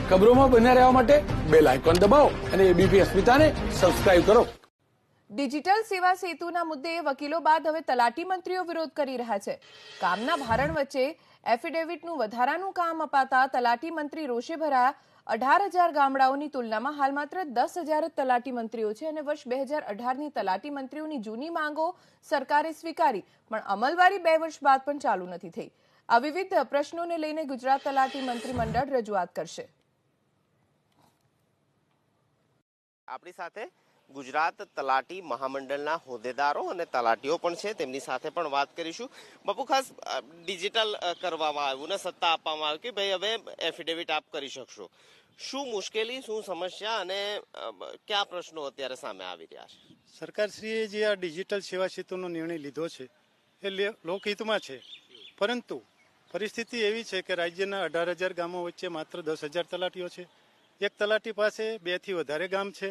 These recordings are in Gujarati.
ખબરોમાં બન્યા રહેવા માટે બેલ આઇકોન દબાવો અને એબીપી અસ્મિતાને સબસ્ક્રાઇબ કરો. ડિજિટલ સેવા સેતુના મુદ્દે વકીલો બાદ હવે તલાટી મંત્રીઓ વિરોધ કરી રહ્યા છે. કામના ભારણ વચ્ચે એફિડેવિટનું વધારાનું કામ અપાતા તલાટી મંત્રી રોષે ભરાયા. 18,000 ગામડાઓની તુલનામાં હાલ માત્ર 10,000 જ તલાટી મંત્રીઓ છે અને વર્ષ 2018ની તલાટી મંત્રીઓની જૂની માંગો સરકારે સ્વીકારી, પણ અમલવારી 2 વર્ષ બાદ પણ ચાલુ નથી થઈ. આ વિવિધ પ્રશ્નોને લઈને ગુજરાત તલાટી મંત્રીમંડળ રજૂઆત કરશે. આપણી સાથે ગુજરાત તલાટી મહામંડળના હોદ્દેદારો અને તલાટીઓ પણ છે, તેમની સાથે પણ વાત કરીશું. બાપુ, ખાસ ડિજિટલ કરવામાં આવ્યું ને સત્તા આપવામાં આવી કે ભાઈ હવે એફિડેવિટ આપ કરી શકશો. શું મુશ્કેલી, શું સમસ્યા અને કયા પ્રશ્નો અત્યારે સામે આવી રહ્યા છે? સરકારશ્રીએ જે આ ડિજિટલ સેવા સેતુનો નિર્ણય લીધો છે એ લોકહિતમાં છે, પરંતુ પરિસ્થિતિ એવી છે કે રાજ્યના 18,000 ગામો વચ્ચે માત્ર 10,000 તલાટીઓ છે. એક તલાટી પાસે 2 થી વધારે ગામ છે.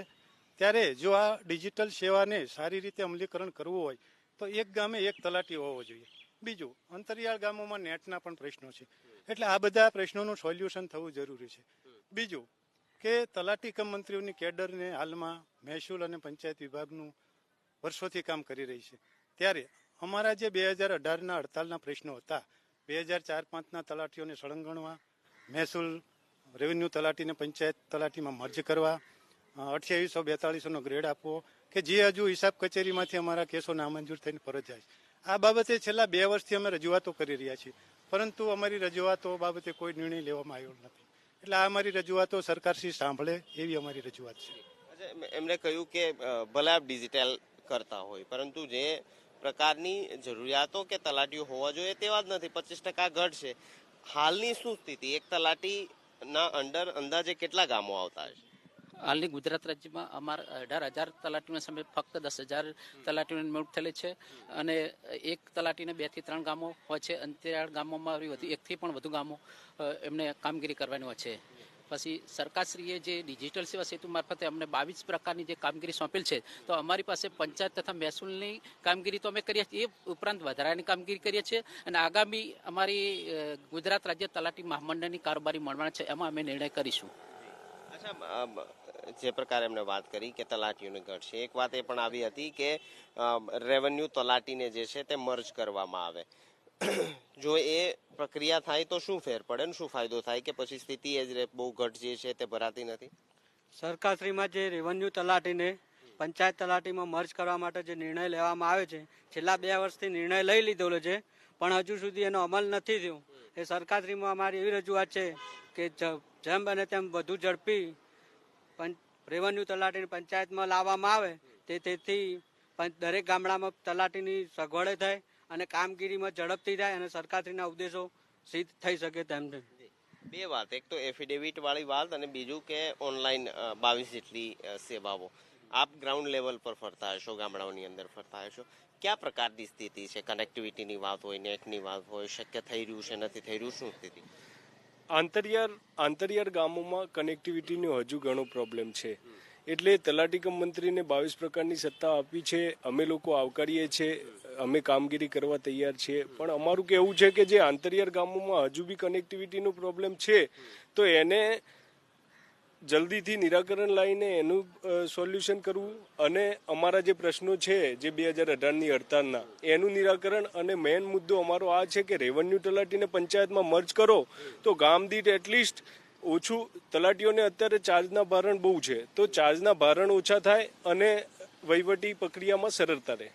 ત્યારે જો આ ડિજિટલ સેવાને સારી રીતે અમલીકરણ કરવું હોય તો એક ગામે એક તલાટી હોવો જોઈએ. બીજું, અંતરિયાળ ગામોમાં નેટના પણ પ્રશ્નો છે, એટલે આ બધા પ્રશ્નોનું સોલ્યુશન થવું જરૂરી છે. બીજું કે તલાટી કમ મંત્રીઓની કેડરને હાલમાં મહેસૂલ અને પંચાયત વિભાગનું વર્ષોથી કામ કરી રહી છે. ત્યારે અમારા જે 2018ના હડતાલના પ્રશ્નો હતા, 2004-5ના તલાટીઓને સળંગણવા, મહેસૂલ રેવન્યુ તલાટીને પંચાયત તલાટીમાં મર્જ કરવા, 2842નો ગ્રેડ આપવો કે જે હજુ હિસાબ કચેરીમાંથી અમારા કેસો નામંજૂર થઈને પરત જાય છે. આ બાબતે છેલ્લા 2 વર્ષથી અમે રજૂઆતો કરી રહ્યા છીએ, પરંતુ અમારી રજૂઆતો બાબતે કોઈ નિર્ણય લેવામાં આવ્યો નથી. એટલે આ અમારી રજૂઆતો સરકારશ્રી સાંભળે એવી અમારી રજૂઆત છે. એમણે કહ્યું કે ભલે આપ ડિજિટલ કરતા હોય, પરંતુ જે પ્રકારની જરૂરિયાતો કે તલાટીઓ હોવા જોઈએ તેવા જ નથી. 25% ઘટ છે. હાલની શું સ્થિતિ? એક તલાટીના અંડર અંદાજે કેટલા ગામો આવતા હશે? હાલની ગુજરાત રાજ્યમાં અમારા 18,000 તલાટીઓના સામે ફક્ત 10,000 તલાટીઓની નિમણૂક થયેલી છે અને એક તલાટીને 2 થી 3 ગામો હોય છે. અંતરિયાળ ગામોમાં 1 થી પણ વધુ ગામો એમને કામગીરી કરવાની હોય છે. પછી સરકારશ્રીએ જે ડિજિટલ સેવા સેતુ મારફતે અમને 22 પ્રકારની જે કામગીરી સોંપેલ છે, તો અમારી પાસે પંચાયત તથા મહેસૂલની કામગીરી તો અમે કરીએ છીએ, એ ઉપરાંત વધારાની કામગીરી કરીએ છીએ અને આગામી અમારી ગુજરાત રાજ્ય તલાટી મહામંડળની કારોબારી મળવાના છે, એમાં અમે નિર્ણય કરીશું. અચ્છા, જે પ્રકારે એમને વાત કરી કે તલાટીઓની ઘટ છે, એક વાત એ પણ આવી હતી કે રેવન્યુ તલાટીને જે છે તે મર્જ કરવામાં આવે. જો એ પ્રક્રિયા થાય તો શું ફેર પડે ને શું ફાયદો થાય કે પછી સ્થિતિ એ જ રહે, બહુ ઘટ જે છે તે ભરાતી નથી? સરકારશ્રીમાં જે રેવન્યુ તલાટીને પંચાયત તલાટીમાં મર્જ કરવા માટે જે નિર્ણય લેવામાં આવે છે, છેલ્લા 2 વર્ષથી નિર્ણય લઈ લીધેલો છે, પણ હજુ સુધી એનો અમલ નથી થયો. એ સરકારશ્રીમાં અમારી એવી રજૂઆત છે કે જેમ બને તેમ વધુ ઝડપી રેવન્યુ તલાટીને પંચાયતમાં લાવવામાં આવે, તેથી દરેક ગામડામાં તલાટીની સગવડે થાય અને કામગીરીમાં ઝડપથી થાય અને સરકારશ્રીના ઉદ્દેશો સિદ્ધ થઈ શકે તેમ છે. 2 વાત, એક તો એફિડેવિટ વાળી વાત અને બીજું કે ઓનલાઈન 22 જેટલી સેવાઓ. આપ ગ્રાઉન્ડ લેવલ પર ફરતા હશો, ગામડાઓની અંદર ફરતા હશો, કયા પ્રકારની સ્થિતિ છે? કનેક્ટિવિટીની વાત હોય, નેટની વાત હોય, શક્ય થઈ રહ્યું છે, નથી થઈ રહ્યું, શું સ્થિતિ? આંતરિયાળ ગામોમાં કનેક્ટિવિટીનો હજુ ઘણો પ્રોબ્લેમ છે. એટલે તલાટી કમ મંત્રીને 22 પ્રકારની સત્તા આપી છે, અમે લોકો આવકારીએ છીએ, અમે કામગીરી કરવા તૈયાર છીએ. પણ અમારું કહેવું છે કે જે આંતરિયાળ ગામોમાં હજુ બી કનેક્ટિવિટીનો પ્રોબ્લેમ છે, તો એને જલ્દીથી નિરાકરણ લાવીને એનું સોલ્યુશન કરવું અને અમારા જે પ્રશ્નો છે જે 2018ની હડતાલના, એનું નિરાકરણ. અને મેઇન મુદ્દો અમારો આ છે કે રેવન્યુ તલાટીને પંચાયતમાં મર્જ કરો તો ગામ દીઠ એટલીસ્ટ ઓછું, તલાટીઓને અત્યારે ચાર્જના ભારણ બહુ છે, તો ચાર્જના ભારણ ઓછા થાય અને વહીવટી પ્રક્રિયામાં સરળતા રહે.